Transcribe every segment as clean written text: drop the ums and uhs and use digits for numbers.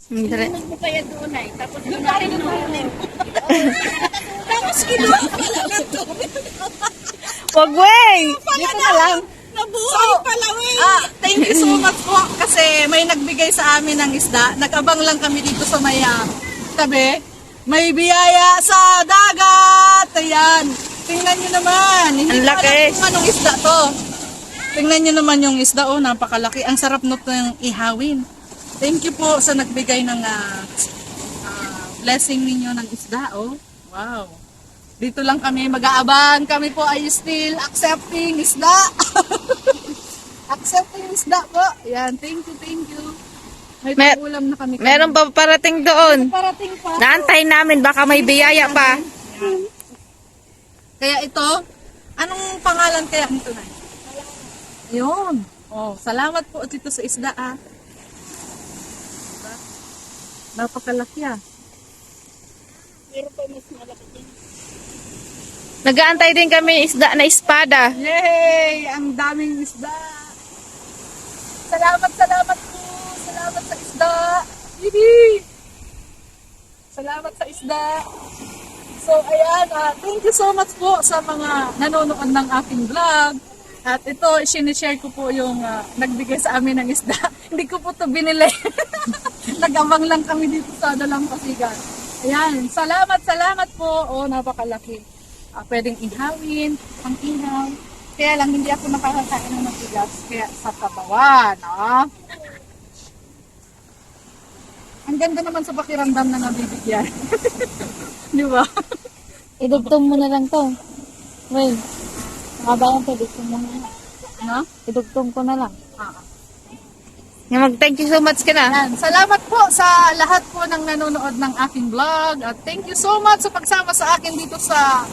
Sinunod mo kaya doon ay. Tapos doon na rin nung Tapos kinuha pala na to. Wag, wey! Dito na lang. Nabuhay pala, wey. Thank you so much po kasi may nagbigay sa amin ng isda. Nag-abang lang kami dito sa may tabi. May biyaya sa dagat. Ayan. Tingnan nyo naman. Hindi Ang ko laki. alam kung anong isda to. Tingnan nyo naman yung isda. Oh, napakalaki. Ang sarap ng ihawin. Thank you po sa nagbigay ng blessing ninyo ng isda. Oh, wow. Dito lang kami mag-aabang. Kami po ay still accepting isda. Accepting isda po. Yan, thank you. May pangulam na kami. Meron pa parating doon. Parating pa. Naantay namin, baka may biyaya pa. Kaya ito, anong pangalan kaya nito na? Ayun. Oh, salamat po dito sa isda Napakalaki Pero pa mas malaki din. Nag-aantay din kami isda na espada. Yay! Ang daming isda. Salamat po. Salamat sa isda. Hihi! Salamat sa isda. So, ayan. Thank you so much po sa mga nanonood ng aking vlog. At ito, sinishare ko po yung nagbigay sa amin ng isda. Hindi ko po ito binili. Nag-abang lang kami dito sa Dalampasigan. Ayan. Salamat po. Oh, napakalaki. Pwedeng ihawin, pang-ihaw. Kaya lang, hindi ako nakakakain ng matigas. Kaya sa kabawan, Ang ganda naman sa pakiramdam na nabibigyan. Di ba? Idugtong mo na lang to. Well, nakabayan to, idugtong mo na lang. No? Idugtong ko na lang. Mag-thank you so much ka na. Yan. Salamat po sa lahat po ng nanonood ng aking vlog. At thank you so much sa pagsama sa akin dito sa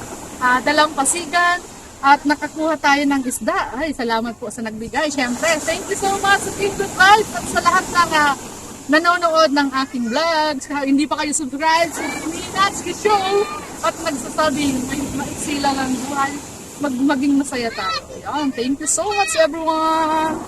Dalampasigan. At nakakuha tayo ng isda. Ay, salamat po sa nagbigay. Siyempre, thank you so much sa Team Good Vibes at sa lahat ng nanonood ng aking vlog. Hindi pa kayo subscribe sa Minatsuki Show. At nagsasabi, maiksi lang ang buhay. Maging masaya tayo. Yan. Thank you so much everyone.